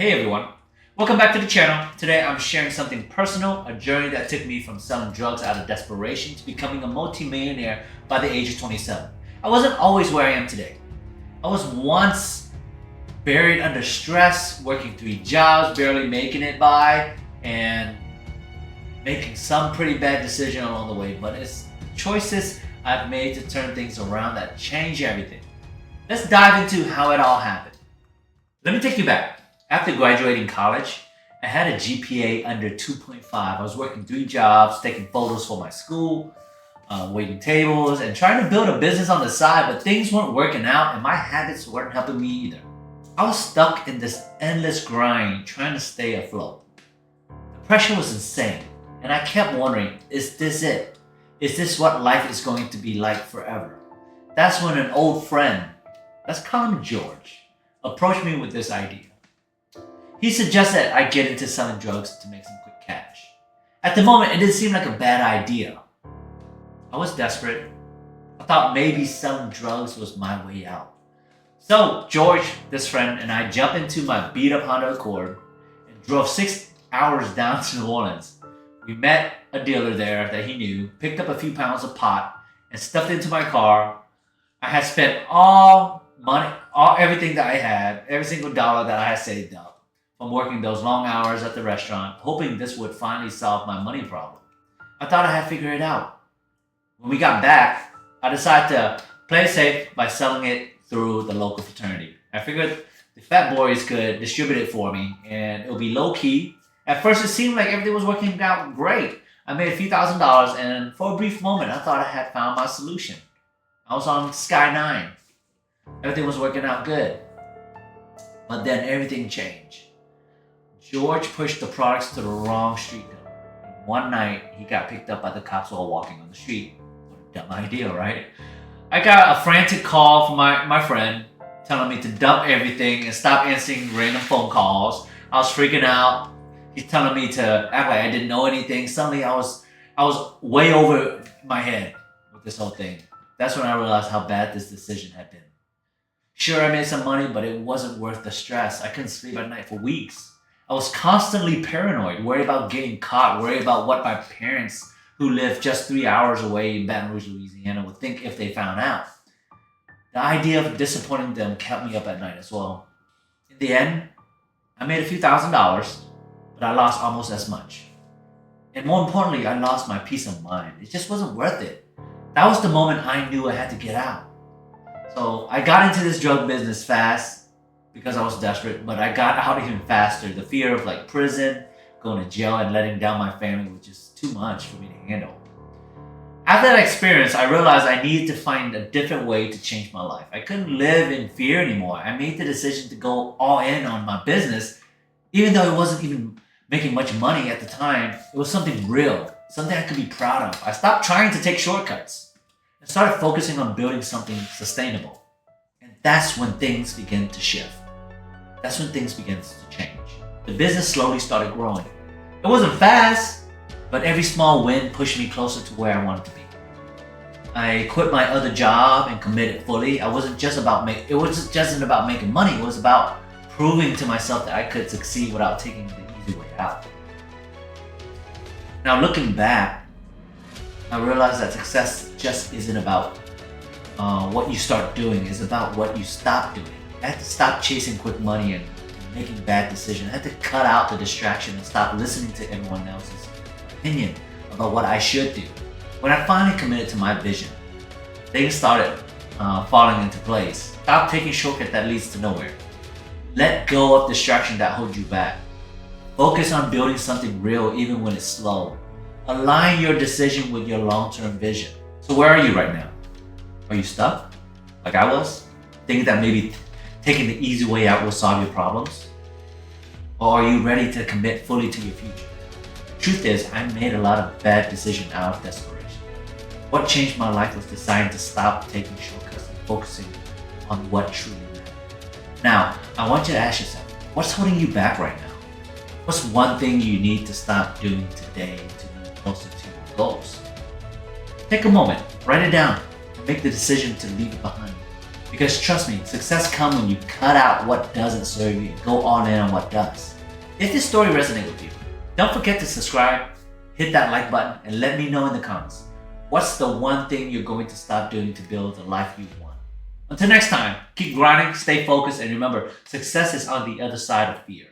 Hey everyone, welcome back to the channel. Today I'm sharing something personal, a journey that took me from selling drugs out of desperation to becoming a multi-millionaire by the age of 27. I wasn't always where I am today. I was once buried under stress, working 3 jobs, barely making it by, and making some pretty bad decisions along the way, but it's the choices I've made to turn things around that change everything. Let's dive into how it all happened. Let me take you back. After graduating college, I had a GPA under 2.5. I was working 3 jobs, taking photos for my school, waiting tables, and trying to build a business on the side, but things weren't working out and my habits weren't helping me either. I was stuck in this endless grind trying to stay afloat. The pressure was insane, and I kept wondering, is this it? Is this what life is going to be like forever? That's when an old friend, let's call him George, approached me with this idea. He suggested I get into selling drugs to make some quick cash. At the moment, it didn't seem like a bad idea. I was desperate. I thought maybe selling drugs was my way out. So George, this friend, and I jumped into my beat-up Honda Accord and drove 6 hours down to New Orleans. We met a dealer there that he knew, picked up a few pounds of pot, and stuffed it into my car. I had spent everything that I had, every single dollar that I had saved up from working those long hours at the restaurant, hoping this would finally solve my money problem. I thought I had figured it out. When we got back, I decided to play it safe by selling it through the local fraternity. I figured the fat boys could distribute it for me and it would be low key. At first it seemed like everything was working out great. I made a few $1,000s and for a brief moment I thought I had found my solution. I was on Sky 9. Everything was working out good. But then everything changed. George pushed the products to the wrong street number. One night, he got picked up by the cops while walking on the street. What a dumb idea, right? I got a frantic call from my friend telling me to dump everything and stop answering random phone calls. I was freaking out. He's telling me to act like I didn't know anything. Suddenly, I was way over my head with this whole thing. That's when I realized how bad this decision had been. Sure, I made some money, but it wasn't worth the stress. I couldn't sleep at night for weeks. I was constantly paranoid, worried about getting caught, worried about what my parents, who live just 3 hours away in Baton Rouge, Louisiana, would think if they found out. The idea of disappointing them kept me up at night as well. In the end, I made a few $1,000s, but I lost almost as much. And more importantly, I lost my peace of mind. It just wasn't worth it. That was the moment I knew I had to get out. So I got into this drug business fast, because I was desperate, but I got out even faster. The fear of prison, going to jail, and letting down my family was just too much for me to handle. After that experience, I realized I needed to find a different way to change my life. I couldn't live in fear anymore. I made the decision to go all in on my business, even though it wasn't even making much money at the time. It was something real, something I could be proud of. I stopped trying to take shortcuts and started focusing on building something sustainable. And that's when things began to shift. That's when things began to change. The business slowly started growing. It wasn't fast, but every small win pushed me closer to where I wanted to be. I quit my other job and committed fully. It wasn't just about making money. It was about proving to myself that I could succeed without taking the easy way out. Now looking back, I realized that success just isn't about what you start doing. It's about what you stop doing. I had to stop chasing quick money and making bad decisions. I had to cut out the distraction and stop listening to everyone else's opinion about what I should do. When I finally committed to my vision, things started falling into place. Stop taking shortcuts that leads to nowhere. Let go of distraction that holds you back. Focus on building something real even when it's slow. Align your decision with your long-term vision. So where are you right now? Are you stuck? Like I was? Thinking that maybe taking the easy way out will solve your problems? Or are you ready to commit fully to your future? The truth is, I made a lot of bad decisions out of desperation. What changed my life was deciding to stop taking shortcuts and focusing on what truly mattered. Now, I want you to ask yourself, what's holding you back right now? What's one thing you need to stop doing today to move closer to your goals? Take a moment, write it down, and make the decision to leave it behind. Because trust me, success comes when you cut out what doesn't serve you and go all in on what does. If this story resonated with you, don't forget to subscribe, hit that like button, and let me know in the comments. What's the one thing you're going to stop doing to build the life you want? Until next time, keep grinding, stay focused, and remember, success is on the other side of fear.